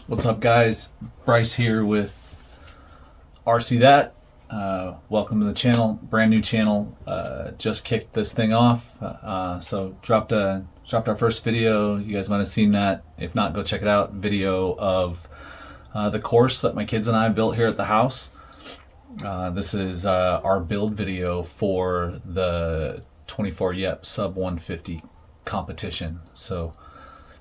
What's up, guys? Bryce here with RC That. Welcome to the channel, brand new channel. Just kicked this thing off, so dropped our first video. You guys might have seen that. If not, go check it out. Video of the course that my kids and I built here at the house. This is our build video for the 24 Yep sub 150 competition. So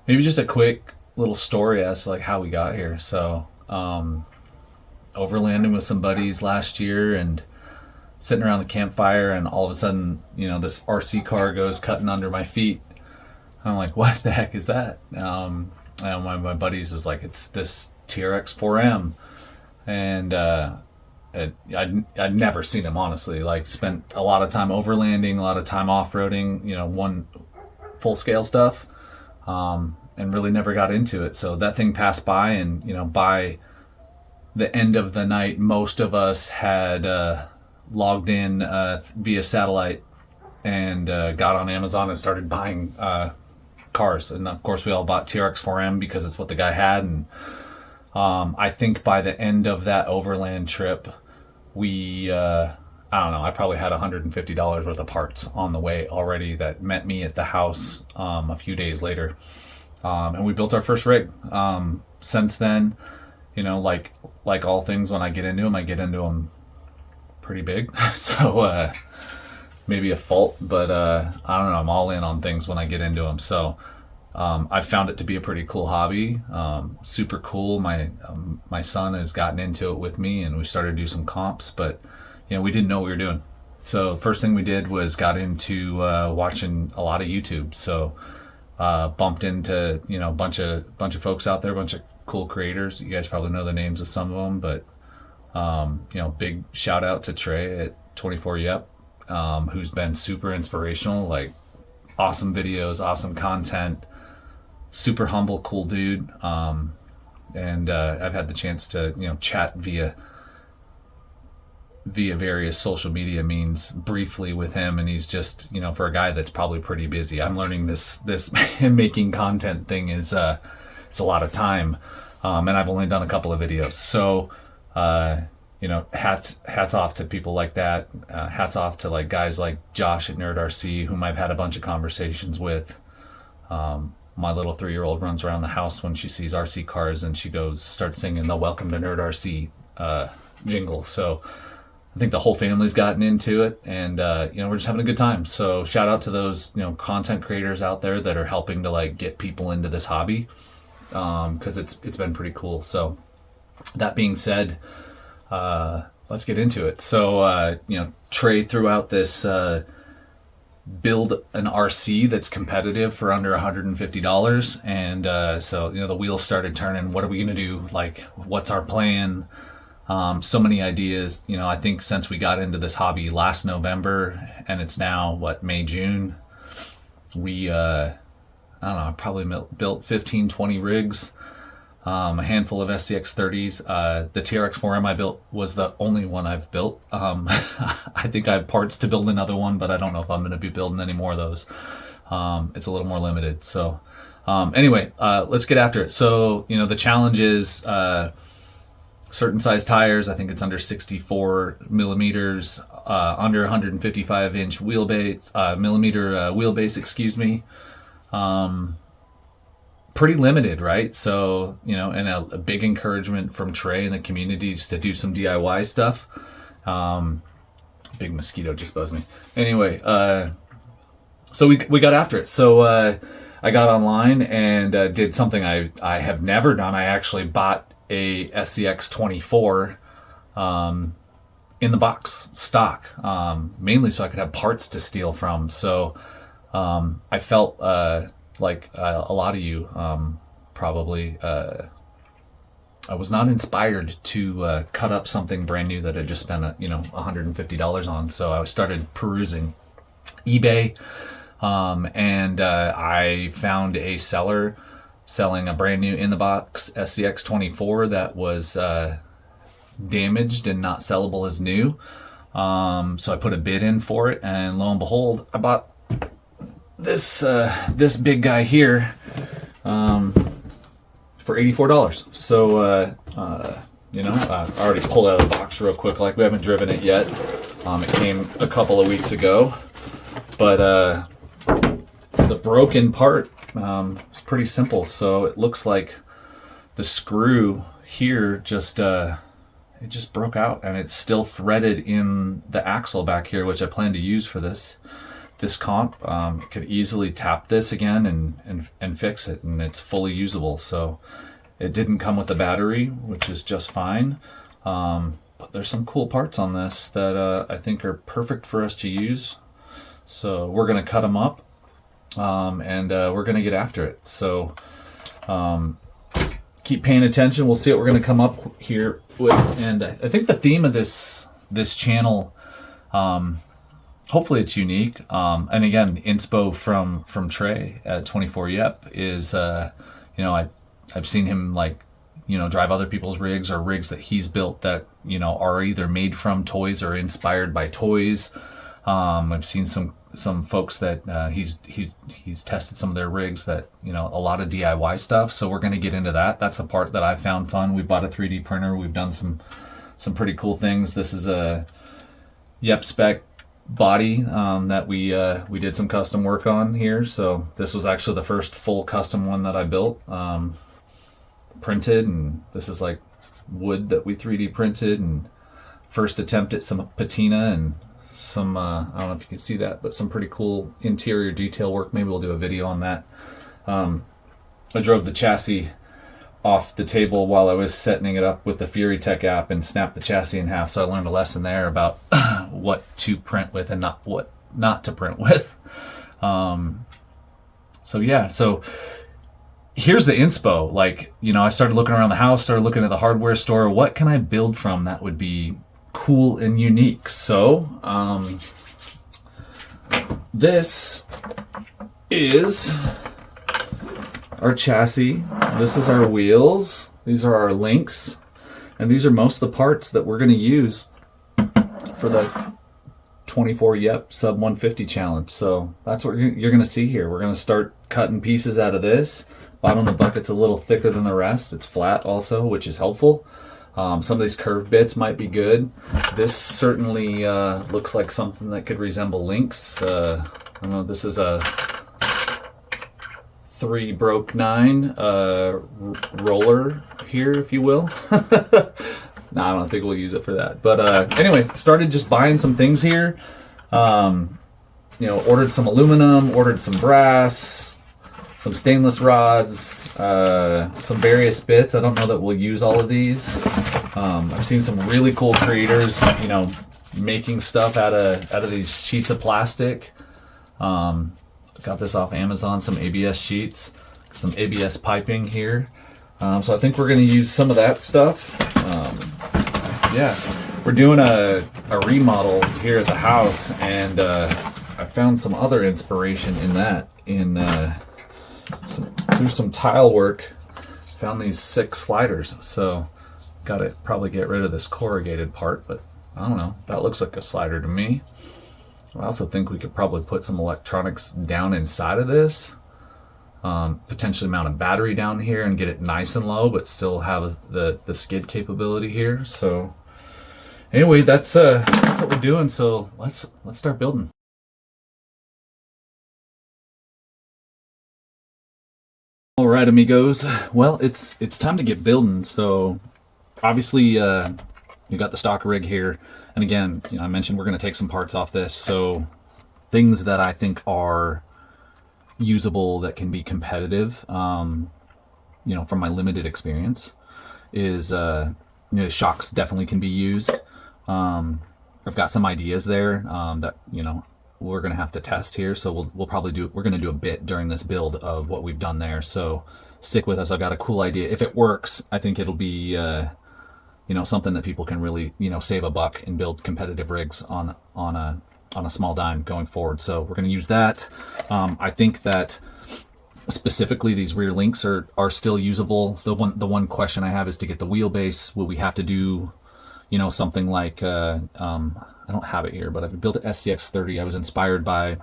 maybe just a quick little story as to like how we got here. So overlanding with some buddies last year and sitting around the campfire, and all of a sudden, you know, this RC car goes cutting under my feet. I'm like, what the heck is that? And my buddies is like, it's this TRX 4M. And I'd never seen him, honestly. Like, spent a lot of time overlanding, a lot of time off-roading, you know, one full scale stuff, and really never got into it. So that thing passed by, and, you know, by the end of the night, most of us had logged in via satellite and got on Amazon and started buying cars. And of course we all bought TRX 4M because it's what the guy had. And I think by the end of that overland trip, we I don't know, I probably had $150 worth of parts on the way already that met me at the house a few days later. And we built our first rig. Since then, you know, like all things, when I get into them pretty big. So maybe a fault, but I don't know, I'm all in on things when I get into them. So I found it to be a pretty cool hobby. Super cool. My son has gotten into it with me, and we started to do some comps, but you know, we didn't know what we were doing. So first thing we did was got into watching a lot of YouTube. So bumped into, you know, a bunch of folks out there, a bunch of cool creators. You guys probably know the names of some of them, but you know, big shout out to Trey at 24 Yep, who's been super inspirational. Like, awesome videos, awesome content, super humble, cool dude. And I've had the chance to, you know, chat via various social media means briefly with him, and he's just, you know, for a guy that's probably pretty busy. I'm learning this making content thing is it's a lot of time, and I've only done a couple of videos. So you know, hats off to people like that. Hats off to like guys like Josh at Nerd RC, whom I've had a bunch of conversations with. My little 3-year-old runs around the house when she sees RC cars, and she starts singing the "Welcome to Nerd RC" jingle. So I think the whole family's gotten into it, and you know, we're just having a good time. So shout out to those, you know, content creators out there that are helping to like get people into this hobby, because it's been pretty cool. So that being said, let's get into it. So you know, Trey threw out this build an RC that's competitive for under $150, and so, you know, the wheels started turning. What are we gonna do? Like, what's our plan? So many ideas. You know, I think since we got into this hobby last November, and it's now what, May, June, we I don't know, probably built 15-20 rigs, a handful of SCX30s. The TRX 4M I built was the only one I've built. I think I have parts to build another one, but I don't know if I'm going to be building any more of those. It's a little more limited. So anyway, let's get after it. So, you know, the challenge is certain size tires. I think it's under 64 millimeters, under 155 inch wheelbase, millimeter wheelbase, excuse me. Pretty limited, right? So, you know, and a big encouragement from Trey and the community just to do some DIY stuff. Big mosquito just buzzed me. Anyway, so we got after it. So I got online and did something I have never done. I actually bought a SCX24 in the box stock, mainly so I could have parts to steal from. So I felt like a lot of you probably, I was not inspired to cut up something brand new that I just spent you know, $150 on. So I started perusing eBay, and I found a seller selling a brand new in the box SCX24 that was damaged and not sellable as new. So I put a bid in for it, and lo and behold, I bought this big guy here for $84. So, you know, I already pulled it out of the box real quick, like we haven't driven it yet. It came a couple of weeks ago, but the broken part is pretty simple. So it looks like the screw here just it just broke out, and it's still threaded in the axle back here, which I plan to use for this comp. Could easily tap this again and fix it, and it's fully usable. So it didn't come with the battery, which is just fine. But there's some cool parts on this that I think are perfect for us to use. So we're gonna cut them up, and we're gonna get after it. So keep paying attention. We'll see what we're gonna come up here with. And I think the theme of this channel, hopefully it's unique. And again, inspo from Trey at 24 Yep is, you know, I've seen him, like, you know, drive other people's rigs or rigs that he's built that, you know, are either made from toys or inspired by toys. I've seen some folks that he's tested some of their rigs that, you know, a lot of DIY stuff. So we're going to get into that. That's the part that I found fun. We bought a 3D printer. We've done some pretty cool things. This is a Yep spec body that we did some custom work on here. So this was actually the first full custom one that I built, printed, and this is like wood that we 3D printed, and first attempt at some patina and some I don't know if you can see that, but some pretty cool interior detail work. Maybe we'll do a video on that. I drove the chassis off the table while I was setting it up with the Fury Tech app and snapped the chassis in half. So I learned a lesson there about what to print with and what not to print with. So yeah, so here's the inspo. Like, you know, I started looking around the house, started looking at the hardware store. What can I build from that would be cool and unique? So this is our chassis. This is our wheels. These are our links, and these are most of the parts that we're going to use for the 24 Yep sub 150 challenge. So that's what you're going to see here. We're going to start cutting pieces out of this. Bottom of the bucket's a little thicker than the rest. It's flat also, which is helpful. Some of these curved bits might be good. This certainly looks like something that could resemble links. I don't know, this is a 3 broke 9 roller here, if you will. No, I don't think we'll use it for that. But anyway, started just buying some things here. You know, ordered some aluminum, ordered some brass, some stainless rods, some various bits. I don't know that we'll use all of these. I've seen some really cool creators, you know, making stuff out of these sheets of plastic. Got this off Amazon, some ABS sheets, some ABS piping here. So I think we're going to use some of that stuff. Yeah, we're doing a remodel here at the house, and I found some other inspiration in that. Through some tile work, found these 6 sliders. So got to probably get rid of this corrugated part, but I don't know. That looks like a slider to me. I also think we could probably put some electronics down inside of this. Potentially mount a battery down here and get it nice and low, but still have the skid capability here. So anyway, that's what we're doing. So let's start building. All right, amigos. Well, it's time to get building. So obviously, you got the stock rig here, and again, you know, I mentioned we're going to take some parts off this. So things that I think are usable that can be competitive, you know, from my limited experience, is you know, shocks definitely can be used. I've got some ideas there that, you know, we're gonna have to test here. So we're gonna do a bit during this build of what we've done there. So stick with us. I've got a cool idea. If it works, I think it'll be you know, something that people can really, you know, save a buck and build competitive rigs on a small dime going forward. So we're going to use that. I think that specifically these rear links are still usable. The one question I have is to get the wheelbase. Will we have to do, you know, something like I don't have it here, but I've built an SCX30. I was inspired by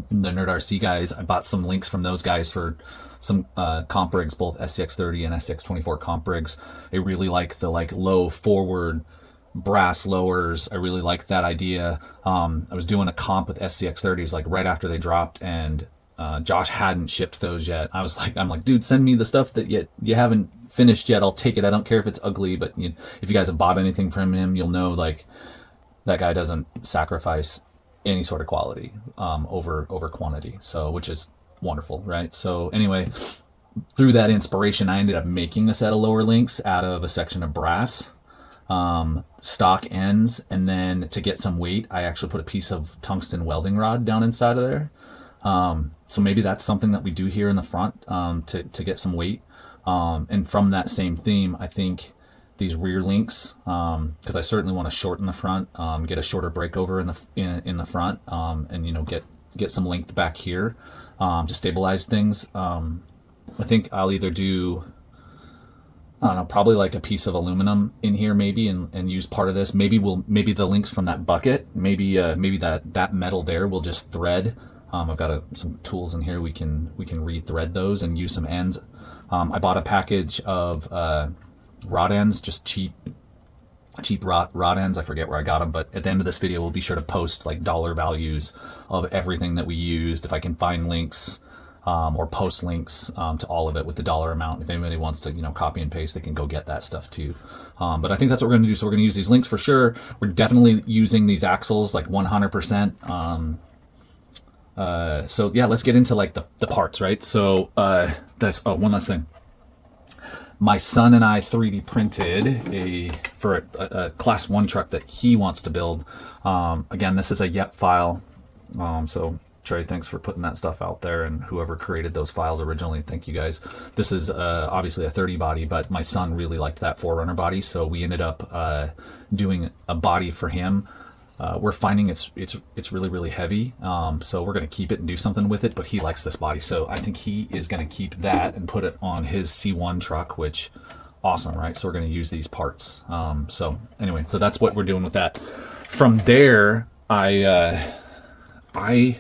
the Nerd RC guys. I bought some links from those guys for some comp rigs, both SCX30 and SCX24 comp rigs. I really like the low forward brass lowers. I really like that idea. I was doing a comp with SCX30s like right after they dropped, and Josh hadn't shipped those yet. I'm like, dude, send me the stuff that you haven't finished yet. I'll take it. I don't care if it's ugly, but if you guys have bought anything from him, you'll know like that guy doesn't sacrifice any sort of quality over quantity. So, which is wonderful, right? So anyway, through that inspiration, I ended up making a set of lower links out of a section of brass, stock ends, and then to get some weight, I actually put a piece of tungsten welding rod down inside of there. So maybe that's something that we do here in the front to get some weight. And from that same theme, I think these rear links, because I certainly want to shorten the front, get a shorter breakover in the front, and get some length back here to stabilize things. I think I'll either do, I don't know, probably like a piece of aluminum in here maybe, and use part of this. Maybe the links from that bucket, maybe that metal there will just thread. I've got some tools in here. We can re-thread those and use some ends. I bought a package of rod ends, just cheap rod ends. I forget where I got them, but at the end of this video, we'll be sure to post like dollar values of everything that we used. If I can find links or post links to all of it with the dollar amount. If anybody wants to, copy and paste, they can go get that stuff too. But I think that's what we're going to do. So we're going to use these links for sure. We're definitely using these axles like 100%. So yeah, let's get into like the parts, right? So one last thing. My son and I 3D printed for a class 1 truck that he wants to build. Again, this is a YEP file. So Trey, thanks for putting that stuff out there, and whoever created those files originally, thank you guys. This is obviously a 30 body, but my son really liked that 4Runner body, so we ended up doing a body for him. We're finding it's really, really heavy, so we're going to keep it and do something with it, but he likes this body, so I think he is going to keep that and put it on his C1 truck, which, awesome, right? So we're going to use these parts. So anyway, so that's what we're doing with that. From there, I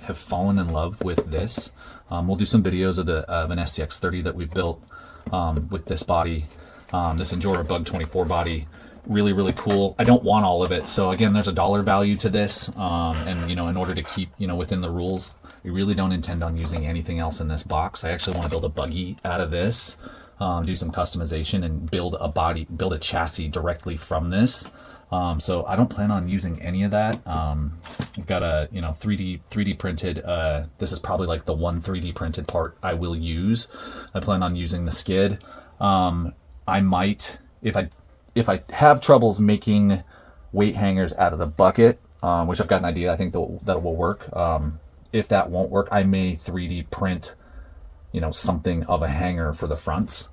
have fallen in love with this. We'll do some videos of an SCX30 that we built with this body, this Endura Bug 24 body. Really, really cool. I don't want all of it. So again, there's a dollar value to this. And in order to keep, within the rules, we really don't intend on using anything else in this box. I actually want to build a buggy out of this, do some customization and build a chassis directly from this. So I don't plan on using any of that. I've got a 3D printed. This is probably like the one 3D printed part I will use. I plan on using the skid. I might, if I have troubles making weight hangers out of the bucket, which I've got an idea, I think that will work. If that won't work, I may 3D print, something of a hanger for the fronts.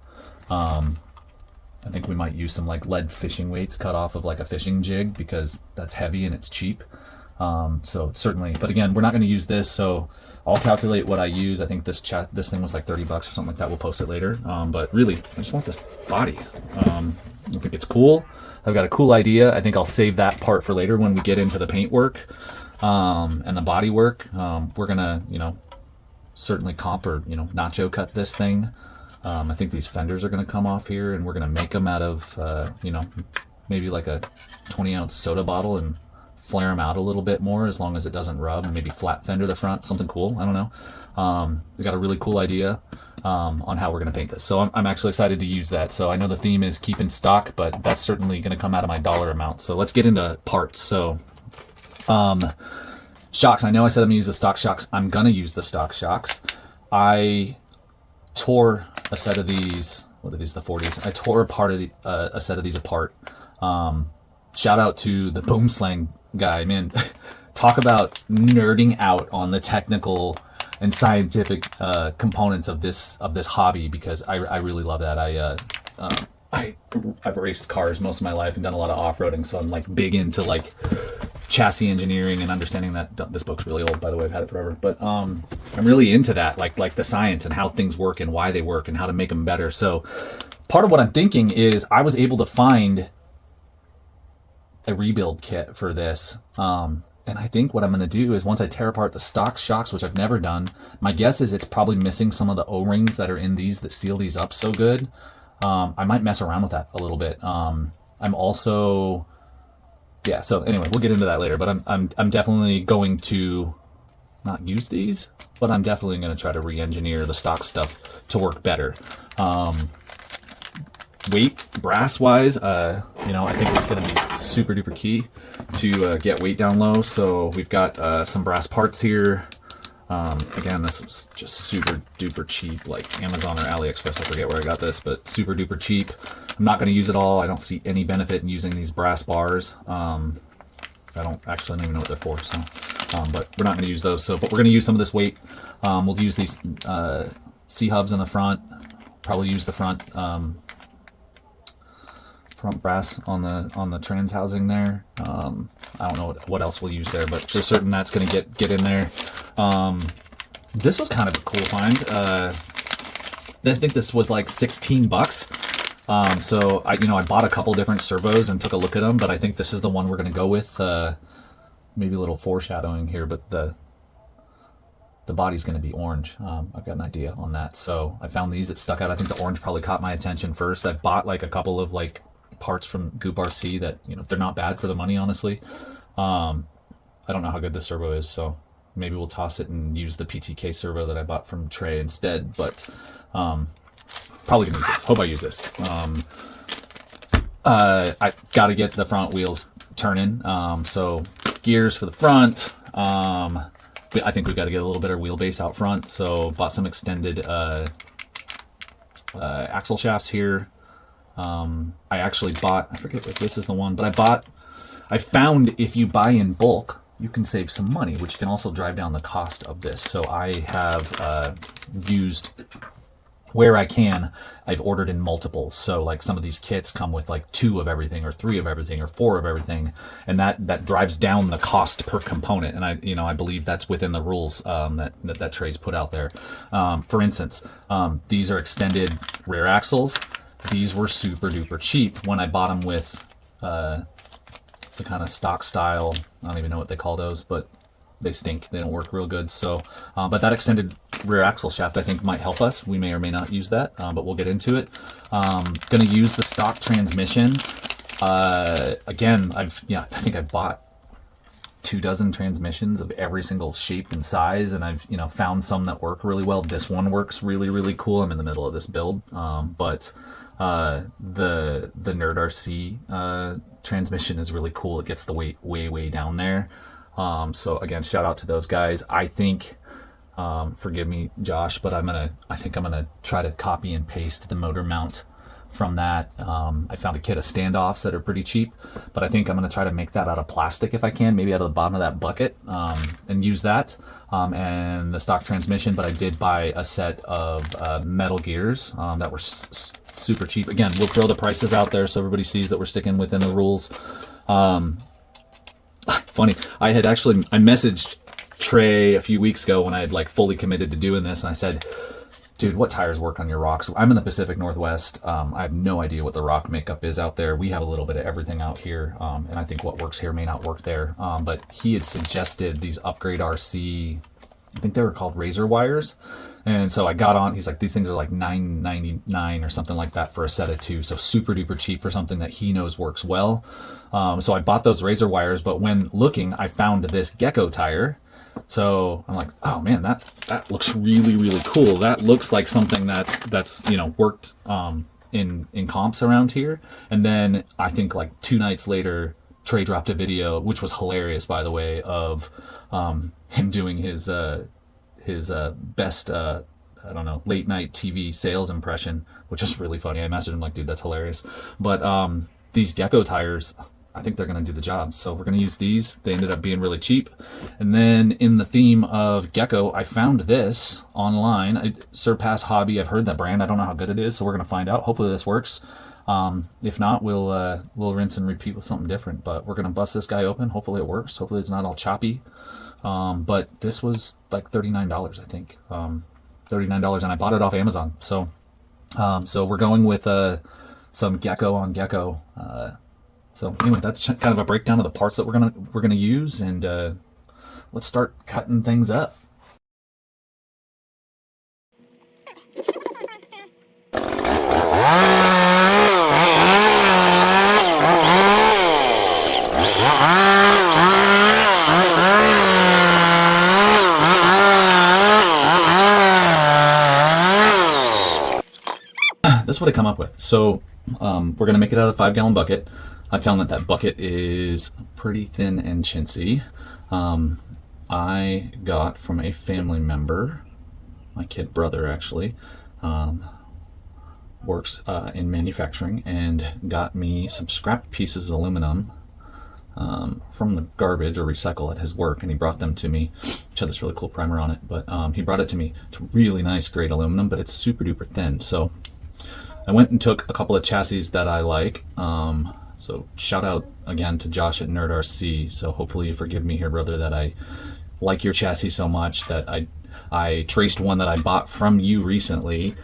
I think we might use some like lead fishing weights cut off of like a fishing jig, because that's heavy and it's cheap. So certainly, but again, we're not going to use this, so I'll calculate what I use. I think this thing was like $30 or something like that. We'll post it later. But really, I just want this body. I think it's cool. I've got a cool idea. I think I'll save that part for later when we get into the paint work and the body work. We're gonna, certainly comp or nacho cut this thing. I think these fenders are going to come off here, and we're going to make them out of, maybe like a 20-ounce soda bottle and flare them out a little bit more as long as it doesn't rub, and maybe flat fender the front, something cool. I don't know. We got a really cool idea on how we're going to paint this. So I'm actually excited to use that. So I know the theme is keep in stock, but that's certainly going to come out of my dollar amount. So let's get into parts. So shocks. I know I said I'm going to use the stock shocks. I'm going to use the stock shocks. I tore a set of these. What are these? The 40s. I tore a set of these apart. Shout out to the Boom Slang guy, man. Talk about nerding out on the technical and scientific components of this hobby, because I really love that. I've raced cars most of my life and done a lot of off-roading, so I'm like big into like chassis engineering and understanding that. This book's really old, by the way. I've had it forever, but I'm really into that, like the science and how things work and why they work and how to make them better. So part of what I'm thinking is I was able to find a rebuild kit for this. And I think what I'm going to do is once I tear apart the stock shocks, which I've never done, my guess is it's probably missing some of the O-rings that are in these that seal these up so good. I might mess around with that a little bit. I'm also, yeah, so anyway, we'll get into that later, but I'm definitely going to not use these, but I'm definitely going to try to re-engineer the stock stuff to work better. Weight, brass-wise, you know, I think it's going to be super duper key to get weight down low. So we've got some brass parts here. Again, this was just super duper cheap, like Amazon or AliExpress. I forget where I got this, but super duper cheap. I'm not going to use it all. I don't see any benefit in using these brass bars. I don't even know what they're for. So, but we're not going to use those. So, but we're going to use some of this weight. We'll use these C-hubs in the front. Probably use the front brass on the trans housing there. I don't know what else we'll use there, but for certain that's going to get in there. This was kind of a cool find. I think this was like $16. So I bought a couple different servos and took a look at them, but I think this is the one we're going to go with. Maybe a little foreshadowing here, but the body's going to be orange. I've got an idea on that. So I found these that stuck out. I think the orange probably caught my attention first. I bought like a couple of like parts from Goop RC that, you know, they're not bad for the money, honestly. I don't know how good this servo is, so maybe we'll toss it and use the PTK servo that I bought from Trey instead, but probably gonna use this. Hope I use this. I gotta get the front wheels turning, so gears for the front. I think we've got to get a little better wheelbase out front, so bought some extended axle shafts here. I actually bought, I forget if this is the one, but I found if you buy in bulk, you can save some money, which can also drive down the cost of this. So I have used, where I can, I've ordered in multiples. So like some of these kits come with like 2 of everything or 3 of everything or 4 of everything. And that drives down the cost per component. And I believe that's within the rules that Trey's put out there. For instance, these are extended rear axles. These were super duper cheap when I bought them with the kind of stock style. I don't even know what they call those, but they stink. They don't work real good. So, but that extended rear axle shaft I think might help us. We may or may not use that, but we'll get into it. Gonna use the stock transmission. Again, I think I bought 24 transmissions of every single shape and size, and I've found some that work really well. This one works really, really cool. I'm in the middle of this build, but the Nerd RC transmission is really cool. It gets the weight way down there. So again, shout out to those guys. I think, forgive me, Josh, but I think I'm gonna try to copy and paste the motor mount from that. I found a kit of standoffs that are pretty cheap, but I think I'm gonna try to make that out of plastic if I can, maybe out of the bottom of that bucket, and use that. And the stock transmission, but I did buy a set of metal gears that were super cheap. Again, we'll throw the prices out there so everybody sees that we're sticking within the rules. Funny, I messaged Trey a few weeks ago when I had like fully committed to doing this, and I said, dude, what tires work on your rocks? I'm in the Pacific Northwest. I have no idea what the rock makeup is out there. We have a little bit of everything out here, and I think what works here may not work there. But he had suggested these Upgrade RC, I think they were called razor wires. And so I got on, he's like, these things are like $9.99 or something like that for a set of 2. So super duper cheap for something that he knows works well. So I bought those razor wires, but when looking, I found this Gecko tire. So I'm like, oh man, that looks really, really cool. That looks like something that's worked in comps around here. And then I think like 2 nights later, Trey dropped a video, which was hilarious, by the way, of him doing his best late night TV sales impression, which is really funny. I messaged him like, dude, that's hilarious. But these Gecko tires, I think they're going to do the job. So we're going to use these. They ended up being really cheap. And then in the theme of Gecko, I found this online. Surpass Hobby. I've heard that brand. I don't know how good it is, so we're going to find out. Hopefully this works. If not, we'll rinse and repeat with something different. But we're going to bust this guy open. Hopefully it works. Hopefully it's not all choppy. But this was like $39, I think. $39, and I bought it off Amazon. So we're going with some Gecko on Gecko So anyway, that's kind of a breakdown of the parts that we're gonna use, and let's start cutting things up. This is what I come up with. So we're going to make it out of the 5-gallon bucket. I found that bucket is pretty thin and chintzy. I got from a family member, my kid brother actually, works in manufacturing, and got me some scrap pieces of aluminum from the garbage or recycle at his work, and he brought them to me, which had this really cool primer on it. But he brought it to me. It's really nice grade aluminum, but it's super duper thin. So I went and took a couple of chassis that I like. So shout out again to Josh at Nerd RC. So hopefully you forgive me here, brother, that I like your chassis so much that I traced one that I bought from you recently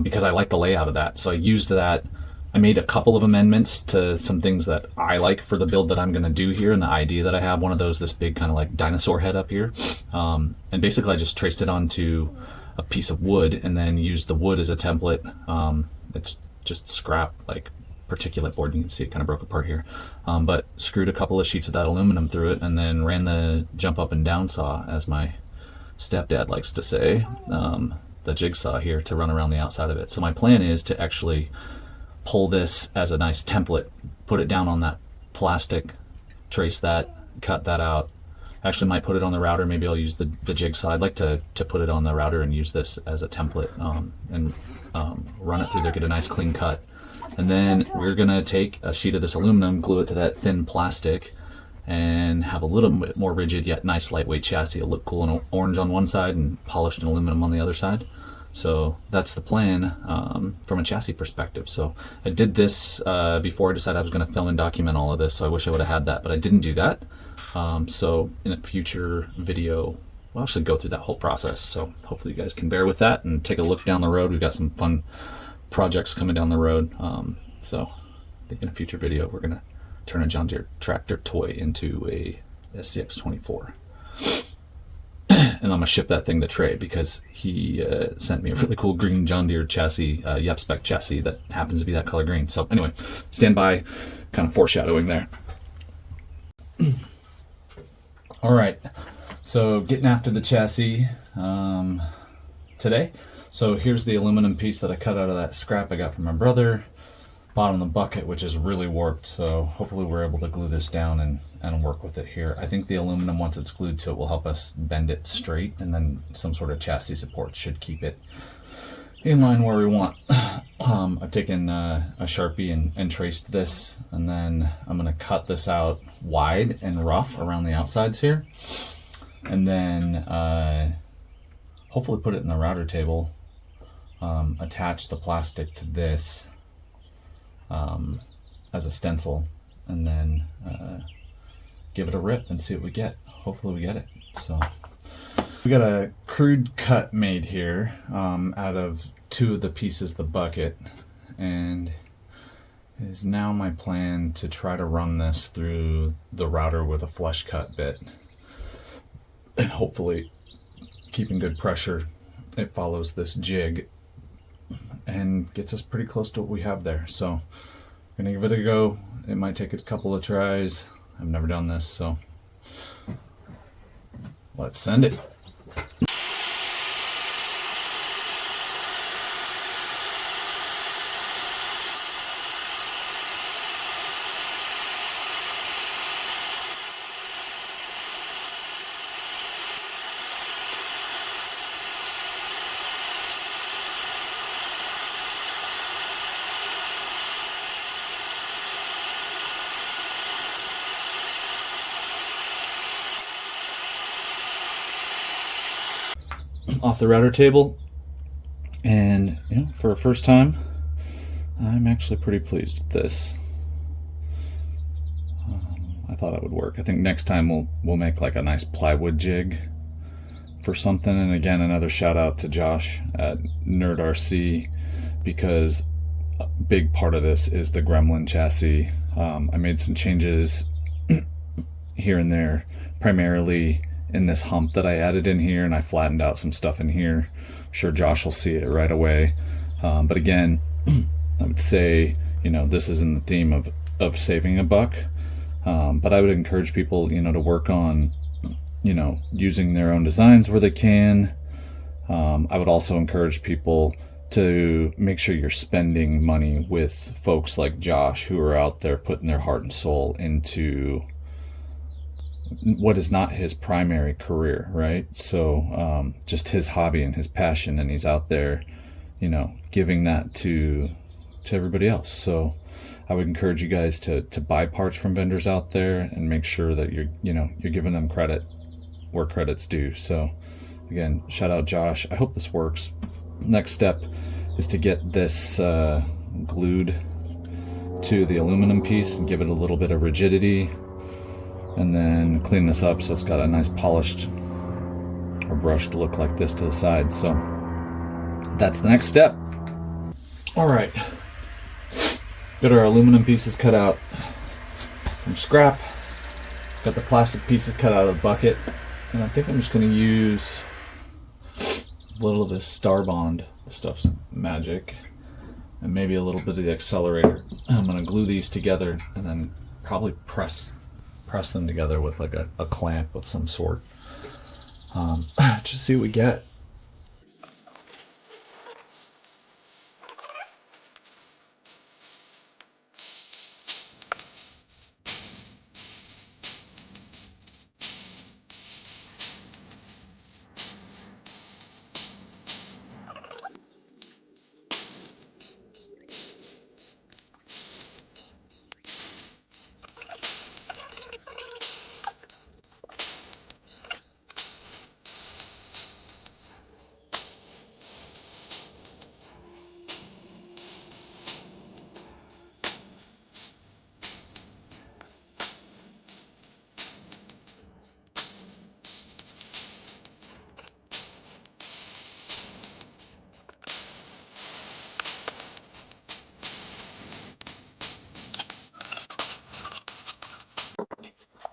because I like the layout of that. So I used that. I made a couple of amendments to some things that I like for the build that I'm going to do here, and the idea that I have. One of those, this big kind of like dinosaur head up here. And basically I just traced it onto a piece of wood and then used the wood as a template. It's just scrap, like particulate board. You can see it kind of broke apart here. But screwed a couple of sheets of that aluminum through it, and then ran the jump up and down saw, as my stepdad likes to say, the jigsaw here, to run around the outside of it. So my plan is to actually pull this as a nice template, put it down on that plastic, trace that, cut that out. Actually might put it on the router. Maybe I'll use the jigsaw. I'd like to put it on the router and use this as a template, and run it through there, get a nice clean cut. And then we're gonna take a sheet of this aluminum, glue it to that thin plastic, and have a little bit more rigid yet nice lightweight chassis. It'll look cool in orange on one side and polished in aluminum on the other side. So that's the plan from a chassis perspective. So I did this before I decided I was going to film and document all of this, so I wish I would have had that, but I didn't do that. So in a future video, we'll actually go through that whole process. So hopefully you guys can bear with that and take a look down the road. We've got some fun projects coming down the road. So I think in a future video, we're going to turn a John Deere tractor toy into a SCX24. And I'm gonna ship that thing to Trey because he sent me a really cool green John Deere chassis, Yep Spec chassis that happens to be that color green. So anyway, stand by, kind of foreshadowing there. All right, so getting after the chassis today. So here's the aluminum piece that I cut out of that scrap I got from my brother. Bottom of the bucket, which is really warped, so hopefully we're able to glue this down and work with it here. I think the aluminum, once it's glued to it, will help us bend it straight, and then some sort of chassis support should keep it in line where we want. I've taken a Sharpie and traced this, and then I'm going to cut this out wide and rough around the outsides here, and then hopefully put it in the router table, attach the plastic to this as a stencil, and then give it a rip and see what we get. Hopefully we get it. So we got a crude cut made here out of two of the pieces of the bucket, and it is now my plan to try to run this through the router with a flush cut bit, and hopefully keeping good pressure, it follows this jig and gets us pretty close to what we have there. So I'm gonna give it a go. It might take a couple of tries. I've never done this, so let's send it. Off the router table, and for a first time, I'm actually pretty pleased with this. I thought it would work. I think next time we'll make like a nice plywood jig for something. And again, another shout out to Josh at Nerd RC, because big part of this is the Gremlin chassis. I made some changes here and there, primarily in this hump that I added in here, and I flattened out some stuff in here. I'm sure Josh will see it right away. But again, I would say, you know, this is in the theme of saving a buck. But I would encourage people, you know, to work on, you know, using their own designs where they can. I would also encourage people to make sure you're spending money with folks like Josh, who are out there putting their heart and soul into what is not his primary career, right? So just his hobby and his passion, and he's out there, you know, giving that to everybody else. So I would encourage you guys to buy parts from vendors out there and make sure that you're giving them credit where credit's due. So again, shout out Josh. I hope this works. Next step is to get this glued to the aluminum piece and give it a little bit of rigidity, and then clean this up so it's got a nice polished or brushed look like this to the side. So that's the next step. All right, got our aluminum pieces cut out from scrap, got the plastic pieces cut out of the bucket, and I think I'm just going to use a little of this Star Bond. This stuff's magic. And maybe a little bit of the accelerator. I'm going to glue these together and then probably press them together with like a clamp of some sort. Just see what we get.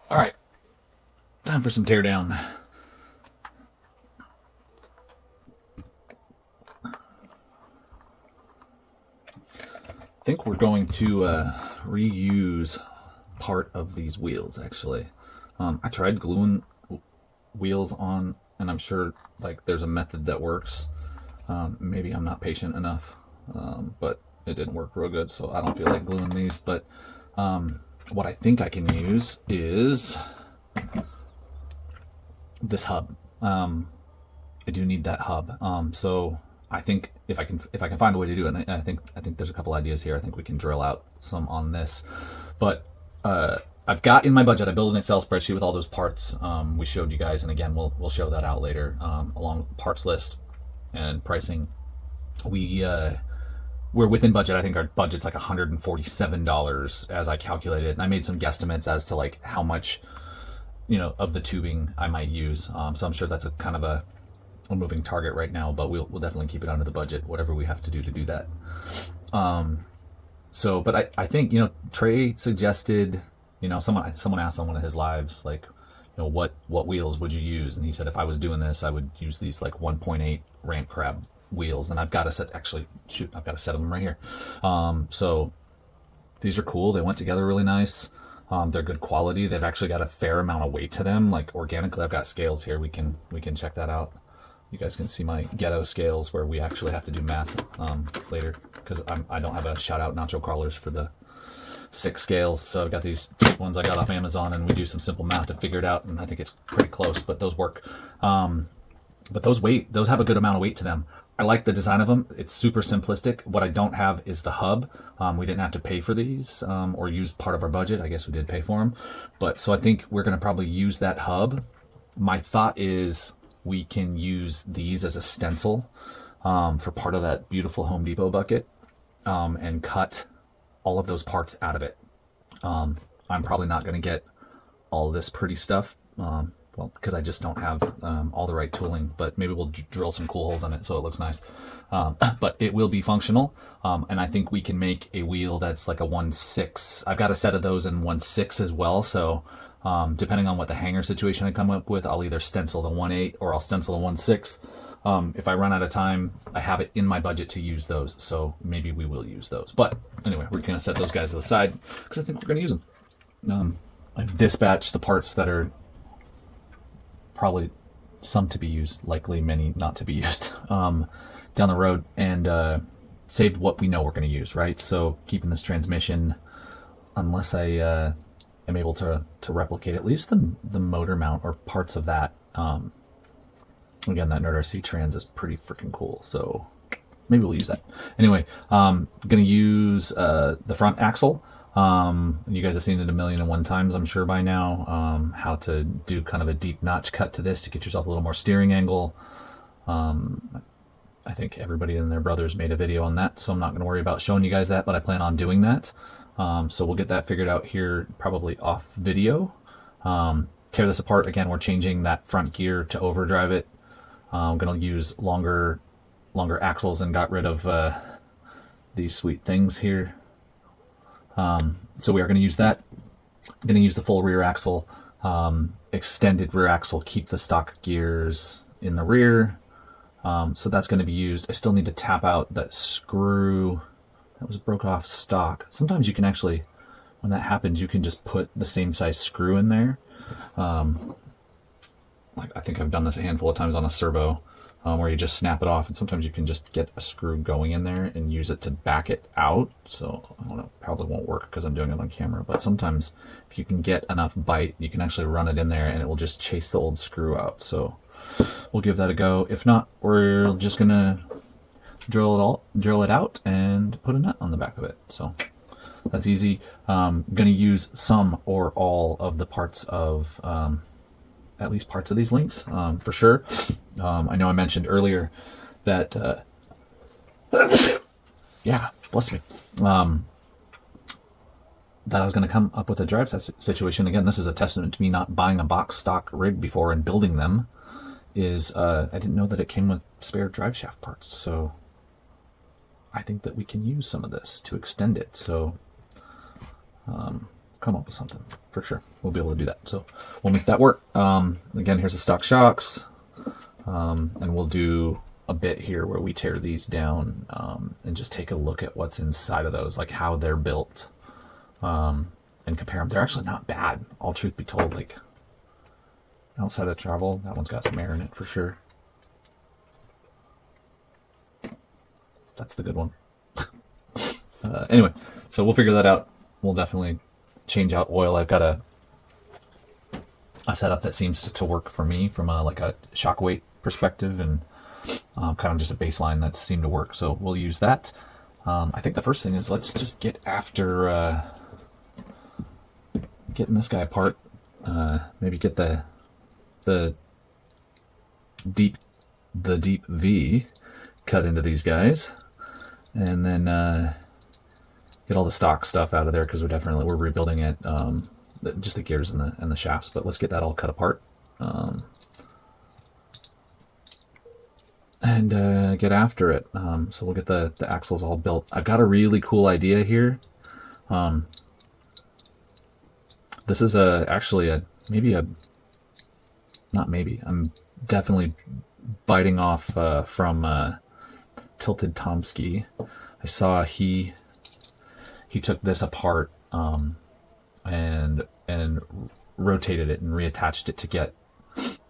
All right, time for some tear down. I think we're going to reuse part of these wheels, actually. I tried gluing wheels on, and I'm sure like there's a method that works. Maybe I'm not patient enough, but it didn't work real good, so I don't feel like gluing these. But what I think I can use is this hub. I do need that hub. So I think if I can find a way to do it, and I think there's a couple ideas here. I think we can drill out some on this. But I've got in my budget, I built an Excel spreadsheet with all those parts we showed you guys, and again we'll show that out later, along with the parts list and pricing. We're within budget. I think our budget's like $147 as I calculated, and I made some guesstimates as to like how much, you know, of the tubing I might use. So I'm sure that's a kind of a moving target right now, but we'll definitely keep it under the budget, whatever we have to do that. So, but I think, you know, Trey suggested, you know, someone asked on one of his lives, like, you know, what wheels would you use? And he said if I was doing this, I would use these like 1.8 ramp crab wheels, and I've got a set. Actually, shoot, I've got a set of them right here. So these are cool. They went together really nice. They're good quality. They've actually got a fair amount of weight to them, like organically. I've got scales here. We can check that out. You guys can see my ghetto scales where we actually have to do math later, because I don't have a shout out nacho crawlers for the 6 scales. So I've got these cheap ones I got off Amazon, and we do some simple math to figure it out, and I think it's pretty close, but those work. But those have a good amount of weight to them. I like the design of them. It's super simplistic. What I don't have is the hub. We didn't have to pay for these or use part of our budget. I guess we did pay for them. But so I think we're going to probably use that hub. My thought is we can use these as a stencil for part of that beautiful Home Depot bucket and cut all of those parts out of it. I'm probably not going to get all this pretty stuff well, because I just don't have all the right tooling, but maybe we'll drill some cool holes in it so it looks nice. But it will be functional, and I think we can make a wheel that's like a 1/6. I've got a set of those in 1/6 as well, so depending on what the hanger situation I come up with, I'll either stencil the 1/8 or I'll stencil the 1/6. If I run out of time, I have it in my budget to use those, so maybe we will use those. But anyway, we're gonna set those guys to the side because I think we're gonna use them. I've dispatched the parts that are probably some to be used, likely many not to be used, down the road, and saved what we know we're going to use, right? So keeping this transmission, unless I am able to replicate at least the motor mount or parts of that. Again, that Nerd RC trans is pretty freaking cool, so maybe we'll use that. Anyway, going to use the front axle. You guys have seen it 1,000,001 times, I'm sure by now, how to do kind of a deep notch cut to this to get yourself a little more steering angle. I think everybody and their brothers made a video on that, so I'm not going to worry about showing you guys that, but I plan on doing that. So we'll get that figured out here, probably off video. Tear this apart. Again, we're changing that front gear to overdrive it. I'm going to use longer axles and got rid of these sweet things here. So we are going to use that. I'm going to use the full rear axle, extended rear axle, keep the stock gears in the rear. So that's going to be used. I still need to tap out that screw that was broke off stock. Sometimes you can actually, when that happens, you can just put the same size screw in there. Like I think I've done this a handful of times on a servo, where you just snap it off, and sometimes you can just get a screw going in there and use it to back it out. So I don't know, probably won't work because I'm doing it on camera, but sometimes if you can get enough bite, you can actually run it in there and it will just chase the old screw out. So we'll give that a go. If not, we're just gonna drill it out and put a nut on the back of it. So that's easy. Gonna use some or all of the parts of at least parts of these links, for sure. I know I mentioned earlier that, yeah, bless me, that I was going to come up with a drive situation. Again, this is a testament to me not buying a box stock rig before and building them. I didn't know that it came with spare drive shaft parts, so I think that we can use some of this to extend it. So come up with something for sure. We'll be able to do that. So we'll make that work. Again, here's the stock shocks. And we'll do a bit here where we tear these down and just take a look at what's inside of those, like how they're built, and compare them. They're actually not bad, all truth be told. Like outside of travel, that one's got some air in it for sure. That's the good one. Anyway, so we'll figure that out. We'll definitely change out oil. I've got a setup that seems to work for me from like a shock weight perspective, and kind of just a baseline that seemed to work. So we'll use that. I think the first thing is let's just get after getting this guy apart. Maybe get the deep V cut into these guys, and then get all the stock stuff out of there, because we're rebuilding it, just the gears and the shafts. But let's get that all cut apart, and get after it. So we'll get the axles all built. I've got a really cool idea here. This is I'm definitely biting off from Tilted Tomsky. I saw he took this apart and rotated it and reattached it to get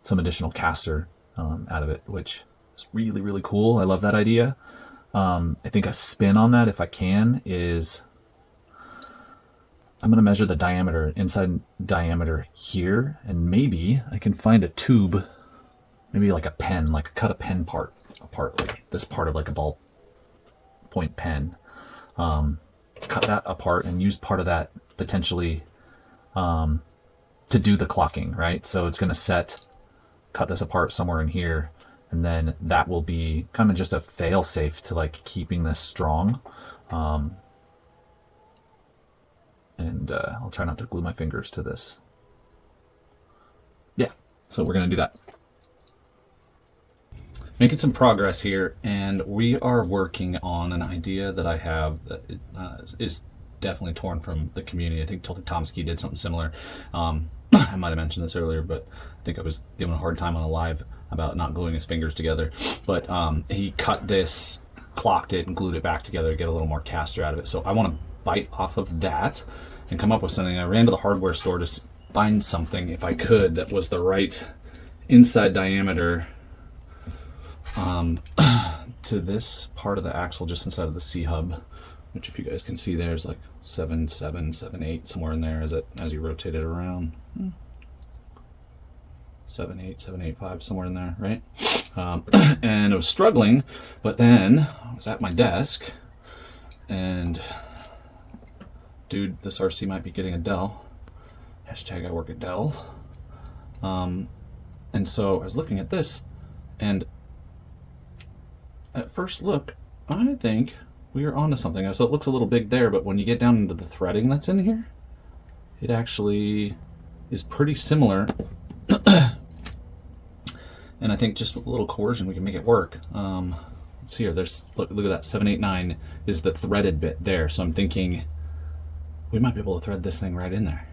some additional caster out of it, which is really, really cool. I love that idea. I think a spin on that, if I can, is I'm going to measure the diameter, inside diameter here, and maybe I can find a tube, maybe like a pen, like cut a pen part apart, like this part of like a ballpoint pen. Cut that apart and use part of that potentially to do the clocking, right? So it's going to cut this apart somewhere in here, and then that will be kind of just a fail safe to like keeping this strong. And I'll try not to glue my fingers to this. Yeah, So we're gonna do that. Making some progress here, and we are working on an idea that I have that is definitely torn from the community. I think Tilted Tomsky did something similar. I might have mentioned this earlier, but I think I was giving a hard time on a live about not gluing his fingers together. But he cut this, clocked it, and glued it back together to get a little more caster out of it. So I want to bite off of that and come up with something. I ran to the hardware store to find something, if I could, that was the right inside diameter to this part of the axle just inside of the C-hub, which, if you guys can see, there's like 7.7, 7.8 somewhere in there as you rotate it around. 7.8, 7.85 somewhere in there, right? And I was struggling, but then I was at my desk and dude, this RC might be getting a Dell. Hashtag I work at Dell. And so I was looking at this, and at first look, I think we are onto something. So it looks a little big there, but when you get down into the threading that's in here, it actually is pretty similar. And I think just with a little coercion, we can make it work. Let's see here. There's look at that 789 is the threaded bit there. So I'm thinking we might be able to thread this thing right in there,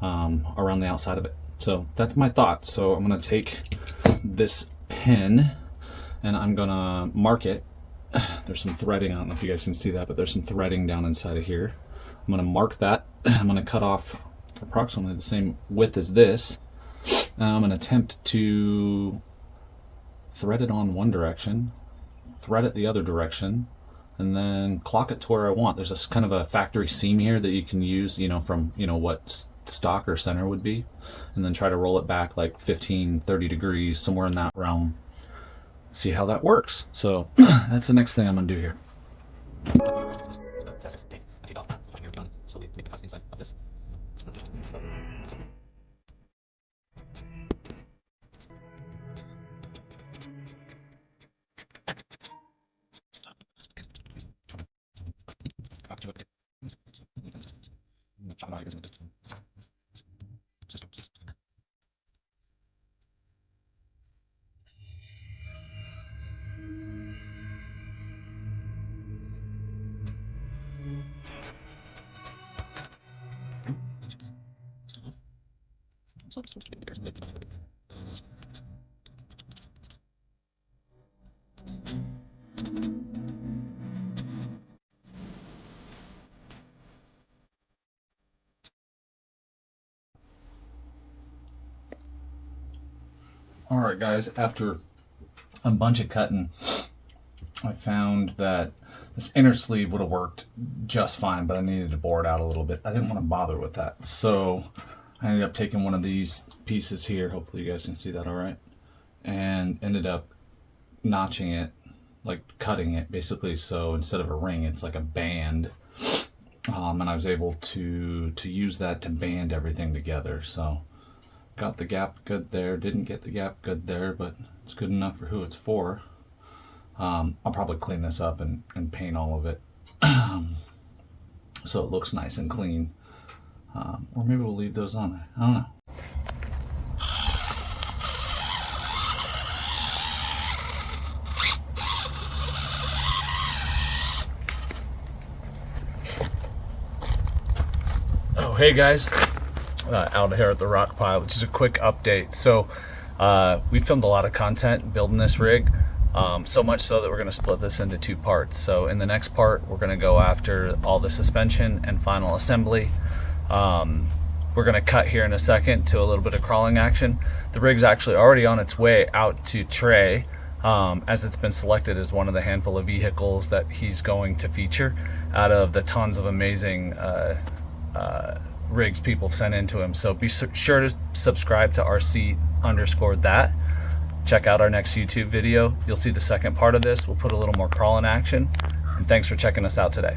around the outside of it. So that's my thought. So I'm gonna take this pin and I'm gonna mark it. There's some threading. I don't know if you guys can see that, but there's some threading down inside of here. I'm gonna mark that. I'm gonna cut off approximately the same width as this. I'm gonna attempt to thread it on one direction, thread it the other direction, and then clock it to where I want. There's this kind of a factory seam here that you can use, you know, from, you know, what stock or center would be, and then try to roll it back like 15, 30 degrees, somewhere in that realm. See how that works. So that's the next thing I'm gonna do here. All right, guys, after a bunch of cutting, I found that this inner sleeve would have worked just fine, but I needed to bore it out a little bit. I didn't want to bother with that. So I ended up taking one of these pieces here, hopefully you guys can see that all right, and ended up notching it, like cutting it basically. So instead of a ring, it's like a band. And I was able to use that to band everything together. So got the gap good there, didn't get the gap good there, but it's good enough for who it's for. I'll probably clean this up and paint all of it so it looks nice and clean. Or maybe we'll leave those on there. I don't know. Oh, hey guys. Out here at the rock pile, which is a quick update. So we filmed a lot of content building this rig, so much so that we're going to split this into two parts. So in the next part, we're going to go after all the suspension and final assembly. We're going to cut here in a second to a little bit of crawling action. The rig's actually already on its way out to Trey, as it's been selected as one of the handful of vehicles that he's going to feature out of the tons of amazing rigs people have sent into him. So be sure to subscribe to RC_that. Check out our next YouTube video. You'll see the second part of this. We'll put a little more crawling action. And thanks for checking us out today.